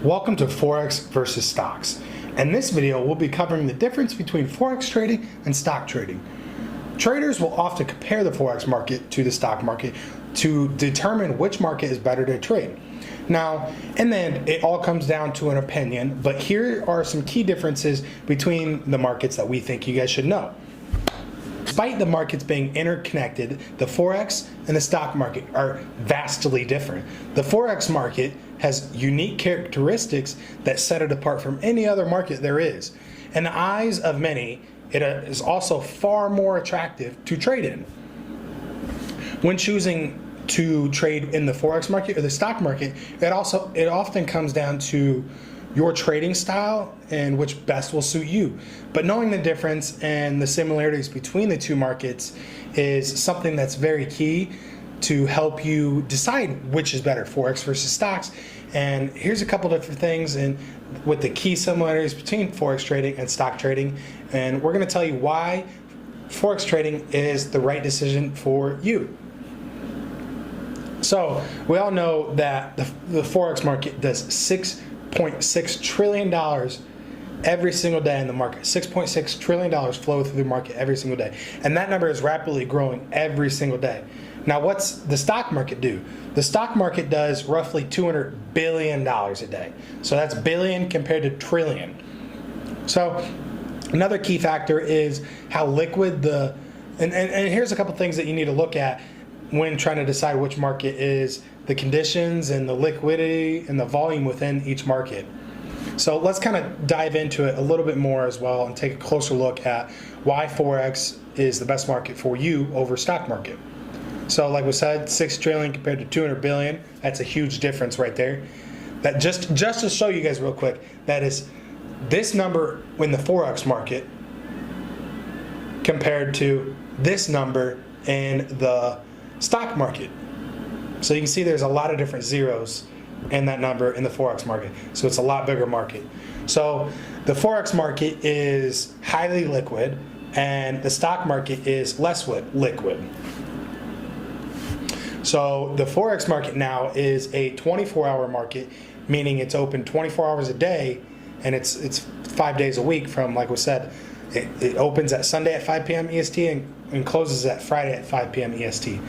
Welcome to Forex versus stocks. In this video, we'll be covering the difference between Forex trading and stock trading. Traders will often compare the Forex market to the stock market to determine which market is better to trade. Now, in the end, it all comes down to an opinion, but here are some key differences between the markets that we think you guys should know. Despite the markets being interconnected, the Forex and the stock market are vastly different. The Forex market has unique characteristics that set it apart from any other market there is. In the eyes of many, it is also far more attractive to trade in. When choosing to trade in the Forex market or the stock market, it often comes down to your trading style and which best will suit you. But knowing the difference and the similarities between the two markets is something that's very key to help you decide which is better, Forex versus stocks. And here's a couple different things and with the key similarities between Forex trading and stock trading. And we're gonna tell you why Forex trading is the right decision for you. So we all know that the Forex market does $6.6 trillion every single day in the market. $6.6 trillion flow through the market every single day. And that number is rapidly growing every single day. Now, what's the stock market do? The stock market does roughly $200 billion a day. So that's billion compared to trillion. So another key factor is how liquid and here's a couple things that you need to look at when trying to decide which market is the conditions and the liquidity and the volume within each market. So let's kind of dive into it a little bit more as well and take a closer look at why Forex is the best market for you over stock market. So like we said, 6 trillion compared to 200 billion, that's a huge difference right there. That just to show you guys real quick, that is this number in the Forex market compared to this number in the stock market. So you can see there's a lot of different zeros in that number in the Forex market. So it's a lot bigger market. So the Forex market is highly liquid and the stock market is less liquid. So the Forex market now is a 24-hour market, meaning it's open 24 hours a day and it's 5 days a week from, like we said, it opens at Sunday at 5 p.m. EST and closes at Friday at 5 p.m. EST.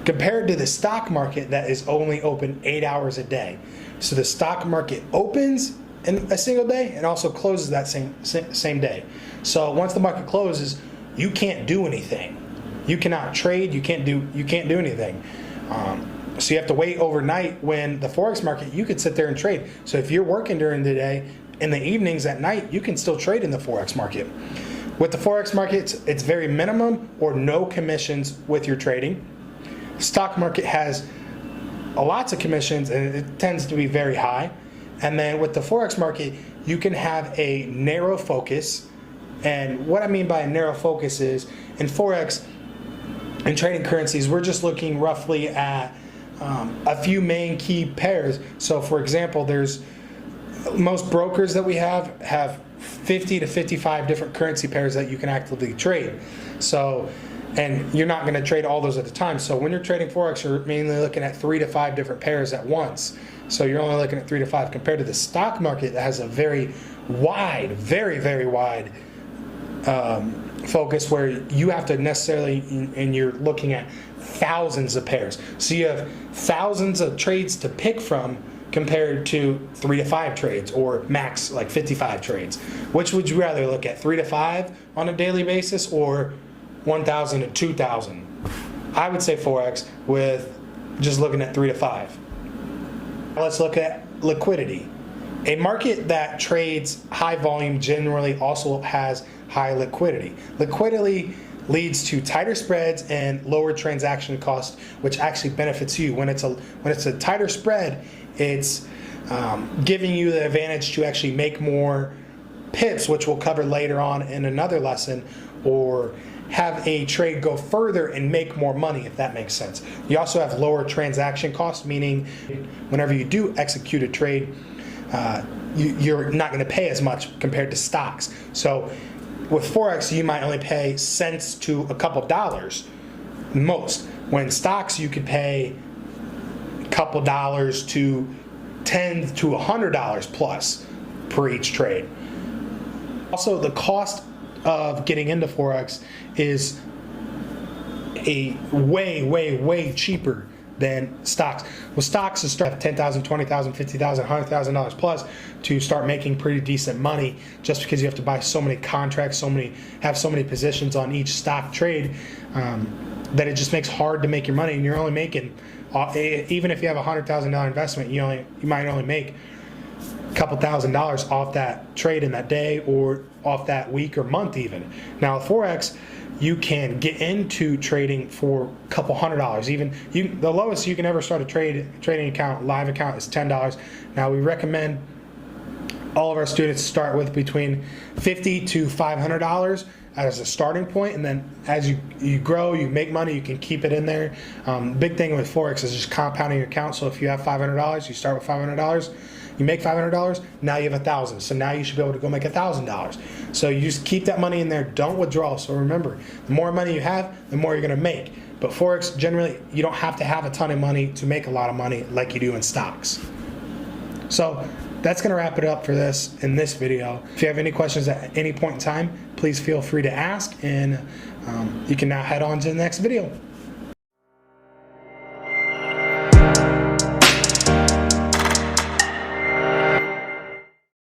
Compared to the stock market that is only open 8 hours a day. So the stock market opens in a single day and also closes that same day. So once the market closes, you can't do anything. You cannot trade, you can't do anything. So you have to wait overnight. When the Forex market, you could sit there and trade. So if you're working during the day, in the evenings at night, you can still trade in the Forex market. With the Forex market, it's very minimum or no commissions with your trading. Stock market has lots of commissions and it tends to be very high. And then with the Forex market, you can have a narrow focus. And what I mean by a narrow focus is in Forex and trading currencies, we're just looking roughly at a few main key pairs. So for example, there's most brokers that we have 50 to 55 different currency pairs that you can actively trade. So, and you're not going to trade all those at a time. So when you're trading Forex, you're mainly looking at 3 to 5 different pairs at once. So you're only looking at 3 to 5 compared to the stock market that has a very wide, very wide focus where you have to necessarily, and you're looking at thousands of pairs. So you have thousands of trades to pick from compared to 3 to 5 trades or max like 55 trades. Which would you rather look at, 3 to 5 on a daily basis or 1,000 to 2,000? I would say Forex with just looking at 3 to 5. Let's look at liquidity. A market that trades high volume generally also has high liquidity. Liquidity leads to tighter spreads and lower transaction costs, which actually benefits you. When it's a tighter spread, it's giving you the advantage to actually make more pips, which we'll cover later on in another lesson, or have a trade go further and make more money, if that makes sense. You also have lower transaction costs, meaning whenever you do execute a trade, you're not going to pay as much compared to stocks. So with Forex, you might only pay cents to a couple dollars most. When stocks, you could pay a couple dollars to $10 to $100 plus per each trade. Also, the cost of getting into Forex is a way cheaper than stocks. With stocks, to start at $10,000, $20,000, $50,000, $100,000 plus to start making pretty decent money, just because you have to buy so many contracts, have so many positions on each stock trade, that it just makes hard to make your money. And you're only making, even if you have a $100,000 investment, you might only make a couple $1,000s off that trade in that day, or off that week or month even. Now with Forex, you can get into trading for a couple $100s. Even the lowest you can ever start a trading account, live account, is $10. Now we recommend all of our students start with between $50 to $500 as a starting point, and then as you grow, you make money, you can keep it in there. Big thing with Forex is just compounding your account. So if you have $500, you start with $500. You make $500, now you have $1,000. So now you should be able to go make $1,000. So you just keep that money in there, don't withdraw. So remember, the more money you have, the more you're gonna make. But Forex, generally, you don't have to have a ton of money to make a lot of money like you do in stocks. So that's gonna wrap it up for in this video. If you have any questions at any point in time, please feel free to ask, and you can now head on to the next video.